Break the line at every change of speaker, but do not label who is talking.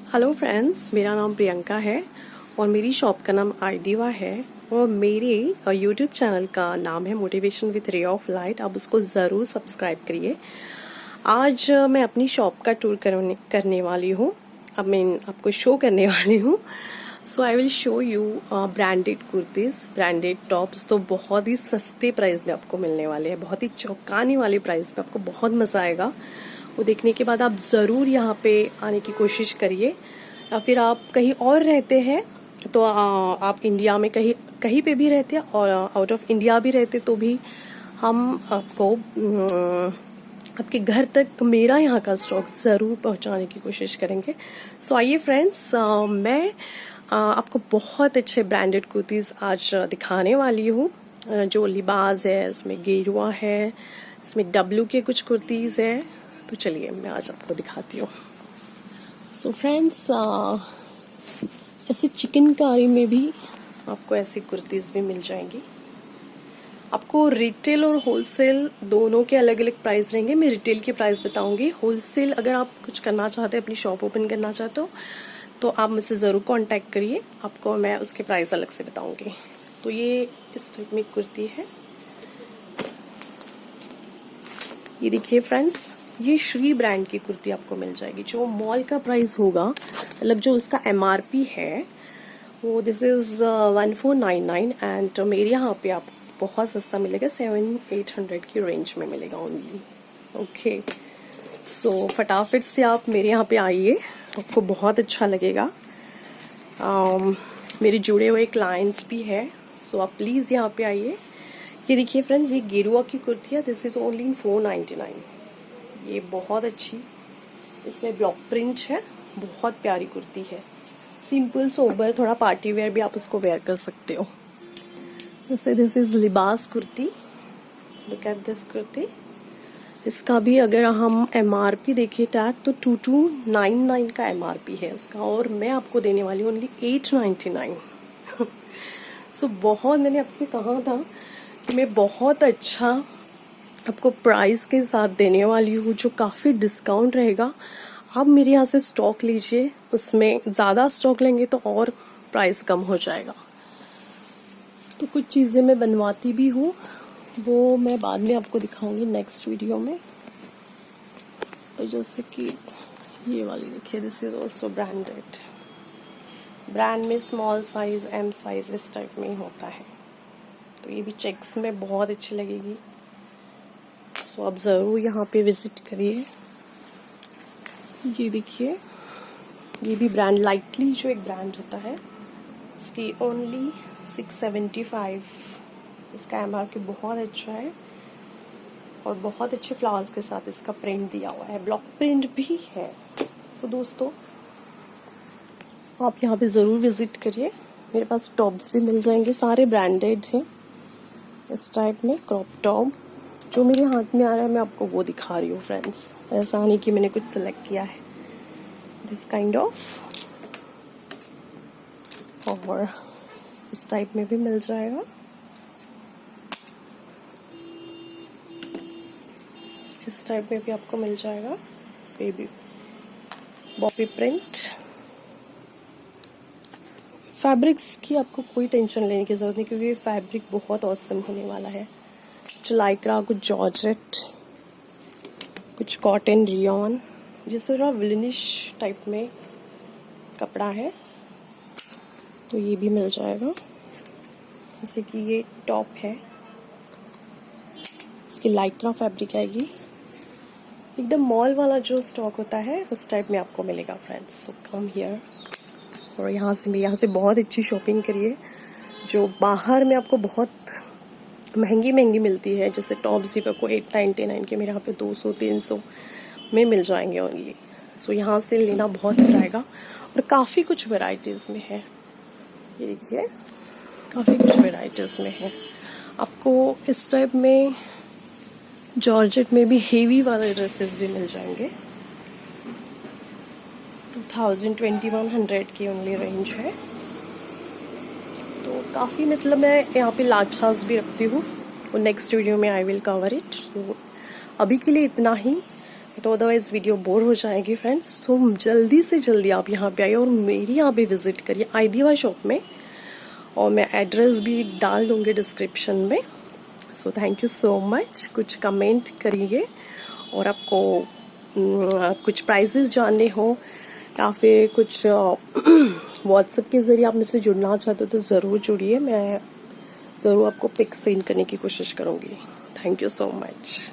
Hello friends, मेरा नाम प्रियंका है और मेरी शॉप का नाम आईदीवा है और मेरे यूट्यूब चैनल का नाम है motivation with ray of light. आप उसको ज़रूर सब्सक्राइब करिए। आज मैं अपनी शॉप का टूर करने वाली हूँ। अब मैं आपको शो करने वाली हूँ। So I will show you branded kurtis, branded tops. तो बहुत ही सस्ते प्राइस में आपको मिलने वाले हैं, बहुत ही चौंकाने वाले प्राइस में। आपको बहुत मज़ा आएगा। वो देखने के बाद आप ज़रूर यहाँ पे आने की कोशिश करिए। या फिर आप कहीं और रहते हैं तो आप इंडिया में कहीं पे भी रहते हैं और आउट ऑफ इंडिया भी रहते तो भी हम आपको आपके घर तक मेरा यहाँ का स्टॉक ज़रूर पहुँचाने की कोशिश करेंगे। सो आइए फ्रेंड्स, मैं आपको बहुत अच्छे ब्रांडेड कुर्तीज़ आज दिखाने वाली हूँ। जो लिबास है, इसमें गेरुआ है, इसमें डब्लू के कुछ कुर्तीज़ है। तो चलिए मैं आज आपको दिखाती हूँ। सो फ्रेंड्स, ऐसे चिकनकारी में भी आपको ऐसी कुर्तीज़ भी मिल जाएंगी। आपको रिटेल और होलसेल दोनों के अलग अलग प्राइस रहेंगे। मैं रिटेल के प्राइस बताऊंगी। होलसेल अगर आप कुछ करना चाहते हैं, अपनी शॉप ओपन करना चाहते हो, तो आप मुझसे ज़रूर कांटेक्ट करिए। आपको मैं उसके प्राइस अलग से बताऊंगी। तो ये इस टाइप में कुर्ती है। ये देखिए फ्रेंड्स, ये श्री ब्रांड की कुर्ती आपको मिल जाएगी। जो मॉल का प्राइस होगा, मतलब जो उसका MRP है, वो दिस इज 1499 एंड मेरे यहाँ पे आपको बहुत सस्ता मिलेगा। 700-800 की रेंज में मिलेगा ओनली। ओके, सो फटाफट से आप मेरे यहाँ पे आइए, आपको बहुत अच्छा लगेगा। मेरे जुड़े हुए क्लाइंट्स भी है, सो आप प्लीज़ यहाँ पे आइए। ये देखिए फ्रेंड्स, ये गेरुआ की कुर्ती है। This is only in 499। ये बहुत अच्छी, इसमें ब्लॉक प्रिंट है। बहुत प्यारी कुर्ती है। सिंपल सोबर, थोड़ा पार्टी वेयर भी आप उसको वेयर कर सकते हो। जैसे दिस इज लिबास kurti. Look at this kurti. इसका भी अगर हम MRP देखिए टैग, तो 2299 का MRP है उसका, और मैं आपको देने वाली हूँ ओनली 899। सो बहुत, मैंने आपसे कहा था कि मैं बहुत अच्छा आपको प्राइस के साथ देने वाली हूँ, जो काफ़ी डिस्काउंट रहेगा। आप मेरे यहाँ से स्टॉक लीजिए, उसमें ज़्यादा स्टॉक लेंगे तो और प्राइस कम हो जाएगा। तो कुछ चीज़ें मैं बनवाती भी हूँ, वो मैं बाद में आपको दिखाऊंगी नेक्स्ट वीडियो में। तो जैसे कि ये वाली देखिए, this is also branded. Brand में स्मॉल साइज, M साइज इस टाइप में ही होता है। तो ये भी चेक्स में बहुत अच्छी लगेगी। सो आप ज़रूर यहाँ पे विजिट करिए। ये देखिए, ये भी ब्रांड, लाइटली जो एक ब्रांड होता है, उसकी ओनली 675। इसका MRP बहुत अच्छा है और बहुत अच्छे फ्लावर्स के साथ इसका प्रिंट दिया हुआ है। ब्लॉक प्रिंट भी है। सो दोस्तों, आप यहाँ पे ज़रूर विजिट करिए। मेरे पास टॉप्स भी मिल जाएंगे, सारे ब्रांडेड हैं। इस टाइप में क्रॉप टॉप जो मेरे हाथ में आ रहा है, मैं आपको वो दिखा रही हूँ फ्रेंड्स। ऐसा नहीं कि मैंने कुछ सिलेक्ट किया है। दिस काइंड ऑफ, और इस टाइप में भी मिल जाएगा। इस टाइप में भी आपको मिल जाएगा। Baby Bobby print. फैब्रिक्स की आपको कोई टेंशन लेने की जरूरत नहीं, क्योंकि ये फैब्रिक बहुत ऑसम होने वाला है। कुछ लाइक्रा, कुछ जॉर्जेट, कुछ कॉटन, रियॉन, जिस तरह विलिनिश टाइप में कपड़ा है। तो ये भी मिल जाएगा। जैसे कि ये टॉप है, इसकी लाइक्रा फैब्रिक आएगी। एकदम मॉल वाला जो स्टॉक होता है उस टाइप में आपको मिलेगा फ्रेंड्स। So come here. और यहाँ से बहुत अच्छी शॉपिंग करिए। जो बाहर में आपको बहुत महंगी मिलती है, जैसे टॉप्स भी आपको 899 के, मेरे यहाँ पे 200-300 में मिल जाएंगे ओनली। सो यहाँ से लेना बहुत रहेगा। और काफ़ी कुछ वेराइटीज़ में है। ये देखिए, काफ़ी कुछ वेराइटीज़ में है। आपको इस टाइप में जॉर्जेट में भी हेवी वाले ड्रेसेस भी मिल जाएंगे। 2000-2100 की ओनली रेंज है। तो काफ़ी, मतलब मैं यहाँ पे लाछास भी रखती हूँ, और नेक्स्ट वीडियो में आई विल कवर इट। तो अभी के लिए इतना ही। तो अदरवाइज वीडियो बोर हो जाएगी फ्रेंड्स। तो जल्दी से जल्दी आप यहाँ पे आइए और मेरी यहाँ पे विजिट करिए आईदीवा शॉप में, और मैं एड्रेस भी डाल दूंगी डिस्क्रिप्शन में। So thank you so much. कुछ कमेंट करिए, और आपको कुछ प्राइसेस जानने हो या फिर कुछ व्हाट्सएप के ज़रिए आप मुझसे जुड़ना चाहते हो तो ज़रूर जुड़िए। मैं ज़रूर आपको पिक सेंड करने की कोशिश करूँगी। Thank you so much.